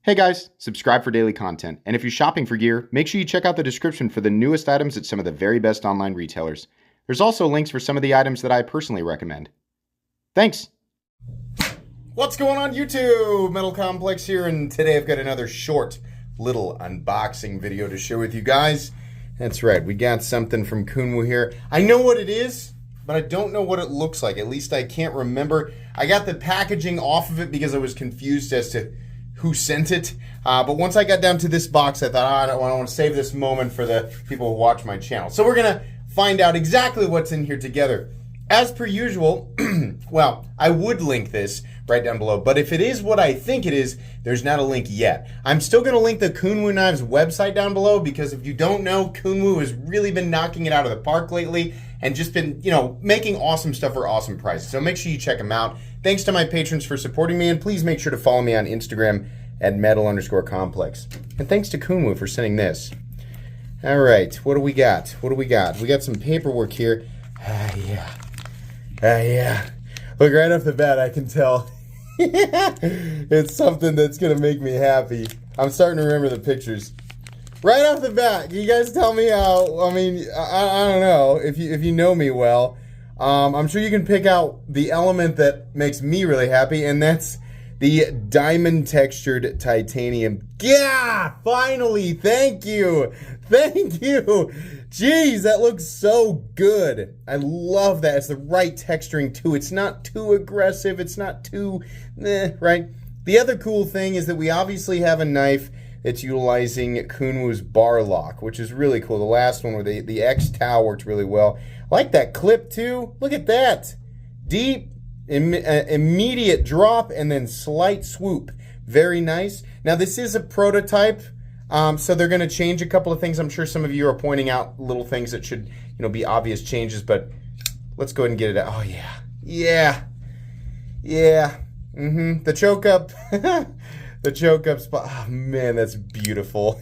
Hey guys, subscribe for daily content, and if you're shopping for gear, make sure you check out the description for the newest items at some of the very best online retailers. There's also links for some of the items that I personally recommend. Thanks! What's going on YouTube? Metal Complex here, and today I've got another short little unboxing video to share with you guys. That's right, we got something from Kunwu here. I know what it is, but I don't know what it looks like. At least I can't remember. I got the packaging off of it because I was confused as to who sent it, but once I got down to this box, I thought, I want to save this moment for the people who watch my channel. So we're gonna find out exactly what's in here together. As per usual, well, I would link this right down below, but if it is what I think it is, there's not a link yet. I'm still gonna link the Kunwu Knives website down below, because if you don't know, Kunwu has really been knocking it out of the park lately and just been, making awesome stuff for awesome prices. So make sure you check them out. Thanks to my patrons for supporting me, and please make sure to follow me on Instagram at metal_complex. And thanks to Kunwu for sending this. All right, what do we got? What do we got? We got some paperwork here. Yeah. Look, right off the bat, I can tell it's something that's gonna make me happy. I'm starting to remember the pictures. Right off the bat, can you guys tell me how? I mean, I don't know if you know me well. I'm sure you can pick out the element that makes me really happy, and that's the diamond textured titanium. Yeah, finally, thank you. Jeez, that looks so good. I love that. It's the right texturing too. It's not too aggressive. It's not too, right? The other cool thing is that we obviously have a knife that's utilizing Kunwu's bar lock, which is really cool. The last one with the X-Tau worked really well. I like that clip too. Look at that. Deep, immediate drop, and then slight swoop. Very nice. Now this is a prototype, so they're going to change a couple of things. I'm sure some of you are pointing out little things that should, be obvious changes, but let's go ahead and get it out. Oh yeah. The choke up. The choke up spot. Oh man, that's beautiful.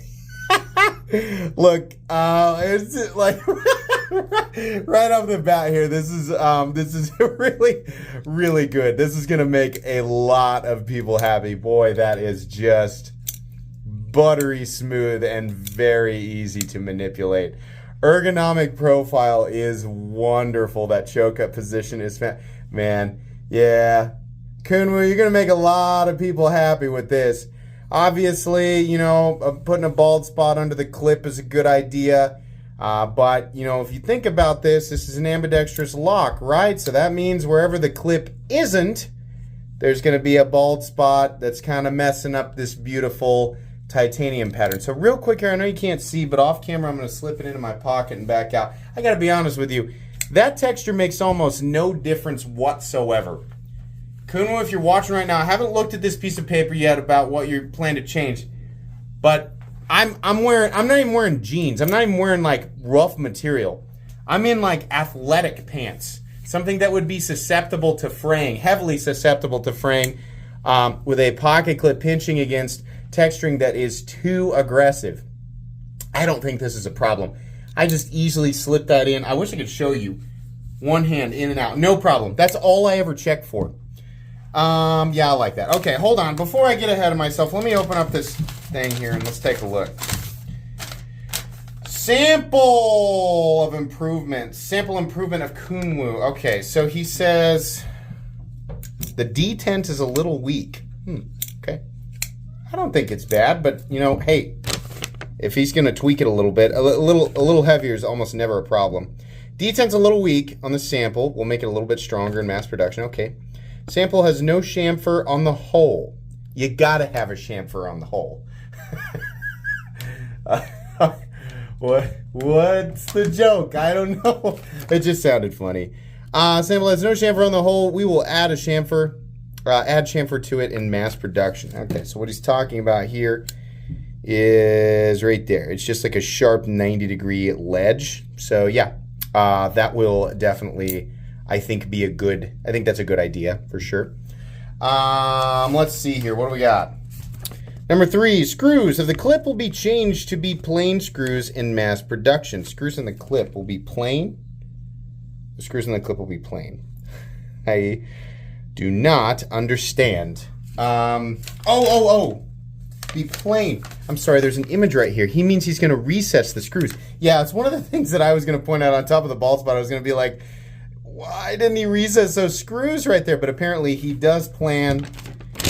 Look, it's like right off the bat here. This is really good. This is gonna make a lot of people happy. Boy, that is just buttery smooth and very easy to manipulate. Ergonomic profile is wonderful. That choke up position is man, yeah. Kunwu, you're going to make a lot of people happy with this. Obviously, putting a bald spot under the clip is a good idea. But, if you think about this is an ambidextrous lock, right? So that means wherever the clip isn't, there's going to be a bald spot that's kind of messing up this beautiful titanium pattern. So real quick here, I know you can't see, but off camera, I'm going to slip it into my pocket and back out. I got to be honest with you. That texture makes almost no difference whatsoever. Kunwu, if you're watching right now, I haven't looked at this piece of paper yet about what you plan to change, but I'm not even wearing jeans. I'm not even wearing like rough material. I'm in like athletic pants, something that would be susceptible to fraying, heavily susceptible to fraying, with a pocket clip pinching against texturing that is too aggressive. I don't think this is a problem. I just easily slip that in. I wish I could show you. One hand in and out, no problem. That's all I ever check for. Yeah, I like that. Okay, hold on. Before I get ahead of myself, let me open up this thing here and let's take a look. Sample improvement of Kunwu. Okay, so he says the detent is a little weak. Okay. I don't think it's bad, but hey, if he's gonna tweak it a little bit, a little heavier is almost never a problem. Detent's a little weak on the sample. We'll make it a little bit stronger in mass production. Okay. Sample has no chamfer on the hole. You gotta have a chamfer on the hole. What's the joke? I don't know. It just sounded funny. Sample has no chamfer on the hole. We will add a chamfer, add chamfer to it in mass production. Okay, so what he's talking about here is right there. It's just like a sharp 90-degree ledge. So yeah, that will definitely, I think that's a good idea for sure. Let's see here. What do we got? Number 3, screws of the clip will be changed to be plain screws in mass production. Screws in the clip will be plain. The screws in the clip will be plain. I do not understand. be plain. I'm sorry, there's an image right here. He means he's going to recess the screws. Yeah, it's one of the things that I was going to point out on top of the bald spot. I was going to be like, why didn't he recess those screws right there? But apparently he does plan,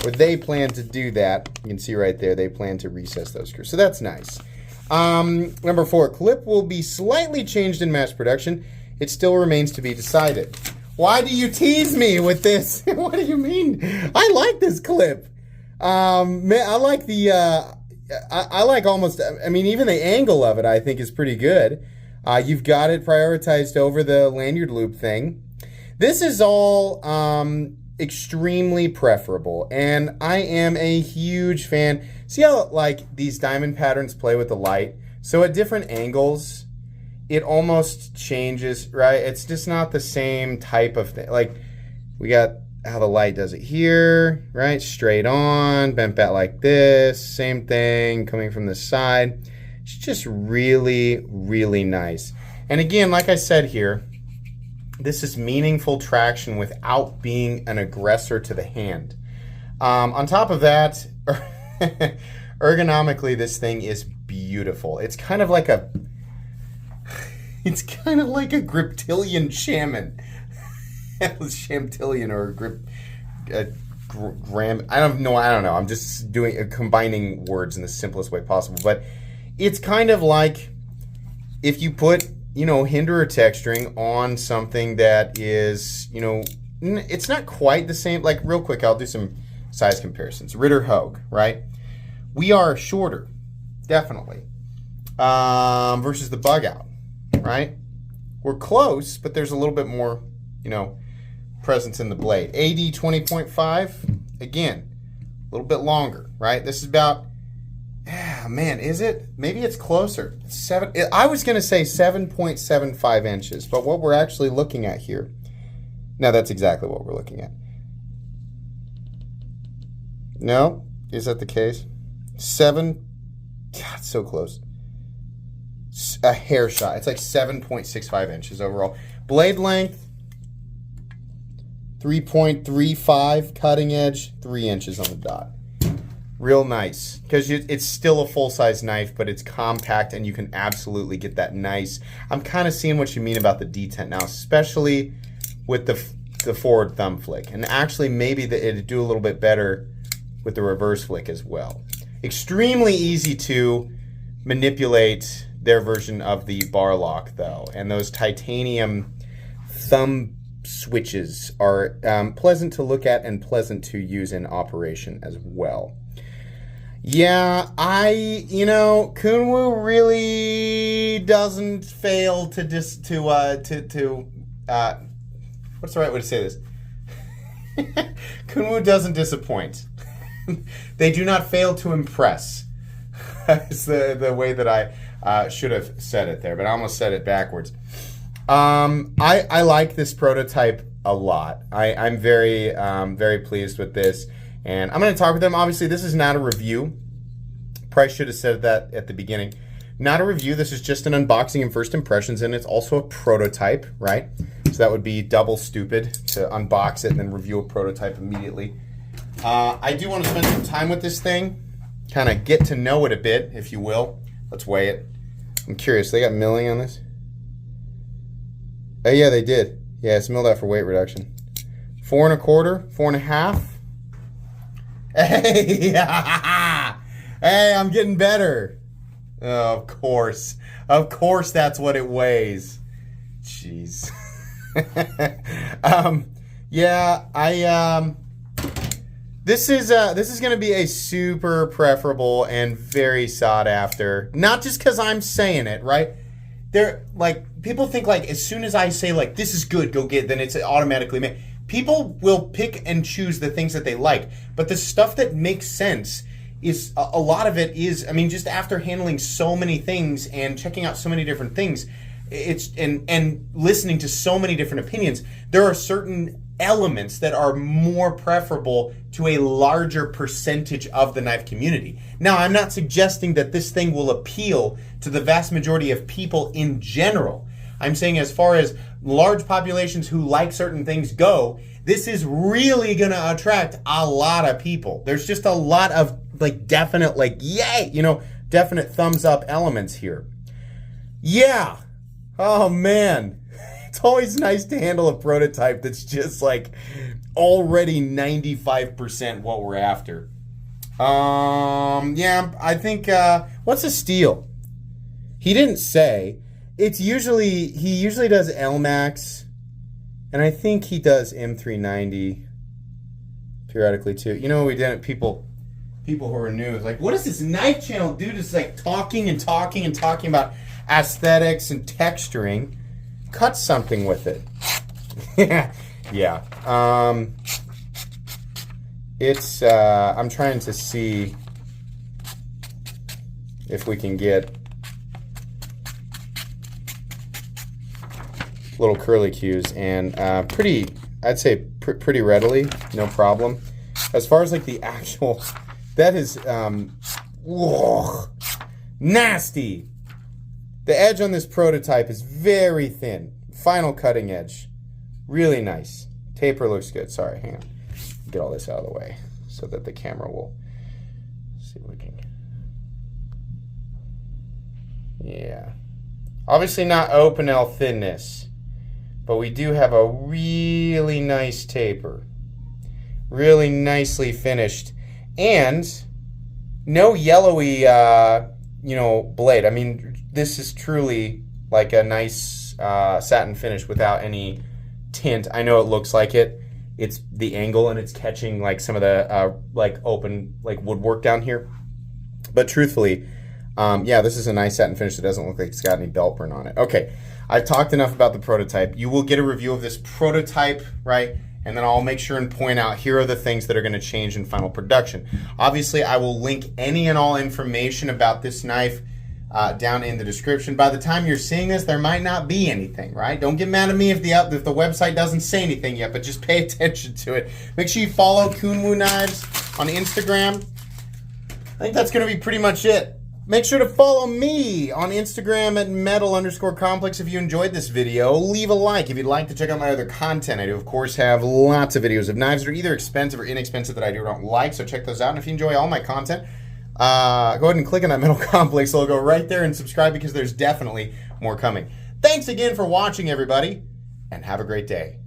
or they plan to do that. You can see right there, they plan to recess those screws. So that's nice. Number 4, clip will be slightly changed in mass production. It still remains to be decided. Why do you tease me with this? What do you mean? I like this clip. Man, I like the, I like almost, I mean, even the angle of it, I think is pretty good. You've got it prioritized over the lanyard loop thing. This is all extremely preferable, and I am a huge fan. See how like these diamond patterns play with the light? So at different angles, it almost changes, right? It's just not the same type of thing. Like we got how the light does it here, right? Straight on, bent back like this, same thing coming from the side. It's just really, really nice. And again, like I said here, this is meaningful traction without being an aggressor to the hand. On top of that, ergonomically, this thing is beautiful. It's kind of like a, it's kind of like a griptilian shaman. Shamtillion or gram. I don't know. I'm just combining words in the simplest way possible. But it's kind of like if you put, hinderer texturing on something that is, it's not quite the same. Like real quick, I'll do some size comparisons. Ritter Hogue, right? We are shorter, definitely, versus the Bug Out, right? We're close, but there's a little bit more, presence in the blade. AD 20.5, again, a little bit longer, right? This is about, man, is it? Maybe it's closer. I was going to say 7.75 inches, but what we're actually looking at here, no, that's exactly what we're looking at. No? Is that the case? 7, God, so close. A hair shot. It's like 7.65 inches overall. Blade length, 3.35 cutting edge, 3 inches on the dot. Real nice, because it's still a full-size knife, but it's compact, and you can absolutely get that nice. I'm kind of seeing what you mean about the detent now, especially with the forward thumb flick. And actually, maybe it'd do a little bit better with the reverse flick as well. Extremely easy to manipulate their version of the bar lock, though. And those titanium thumb switches are pleasant to look at and pleasant to use in operation as well. Yeah, Kunwu really doesn't fail to what's the right way to say this? Kunwu doesn't disappoint. They do not fail to impress. That's the way that I should have said it there, but I almost said it backwards. I like this prototype a lot. I'm very very pleased with this, and I'm going to talk with them. Obviously, this is not a review. Probably should have said that at the beginning. Not a review. This is just an unboxing and first impressions, and it's also a prototype, right? So that would be double stupid to unbox it and then review a prototype immediately. I do want to spend some time with this thing, kind of get to know it a bit, if you will. Let's weigh it. I'm curious. They got milling on this? Oh yeah, they did. Yeah, it's milled out for weight reduction. 4 1/4, 4 1/2. Hey, hey, I'm getting better. Oh, of course, that's what it weighs. Jeez. Yeah, This is going to be a super preferable and very sought after. Not just because I'm saying it, right? They're like, people think like as soon as I say like this is good, go get, then it's automatically made. People will pick and choose the things that they like, but the stuff that makes sense is a lot of it is, I mean, just after handling so many things and checking out so many different things, it's and listening to so many different opinions, there are certain elements that are more preferable to a larger percentage of the knife community. Now, I'm not suggesting that this thing will appeal to the vast majority of people in general. I'm saying as far as large populations who like certain things go, this is really going to attract a lot of people. There's just a lot of like definite, like, yay, you know, definite thumbs up elements here. Yeah. Oh man. It's always nice to handle a prototype that's just like already 95% what we're after. Yeah, I think, what's a steel? He didn't say. He usually does LMAX, and I think he does M390 periodically too. You know, we didn't, people who are new, it's like, what does this knife channel do? Just like talking and talking and talking about aesthetics and texturing. Cut something with it. Yeah. It's, I'm trying to see if we can get little curly cues, and I'd say pretty readily, no problem. As far as like the actual, that is, nasty. The edge on this prototype is very thin. Final cutting edge. Really nice. Taper looks good. Sorry, hang on. Get all this out of the way so that the camera will see if we can. Yeah. Obviously not open L thinness, but we do have a really nice taper. Really nicely finished. And no yellowy, you know, blade. I mean, this is truly like a nice satin finish without any tint. I know it looks like it. It's the angle and it's catching like some of the like open like woodwork down here. But truthfully, yeah, this is a nice satin finish that doesn't look like it's got any belt burn on it. Okay, I've talked enough about the prototype. You will get a review of this prototype, right? And then I'll make sure and point out here are the things that are going to change in final production. Obviously, I will link any and all information about this knife down in the description. By the time you're seeing this, there might not be anything, right? Don't get mad at me if the website doesn't say anything yet, but just pay attention to it. Make sure you follow Kunwu Knives on Instagram. I think that's going to be pretty much it. Make sure to follow me on Instagram at metal_complex if you enjoyed this video. Leave a like if you'd like to check out my other content. I do, of course, have lots of videos of knives that are either expensive or inexpensive that I do or don't like, so check those out. And if you enjoy all my content, go ahead and click on that Metal Complex logo right there and subscribe because there's definitely more coming. Thanks again for watching, everybody, and have a great day.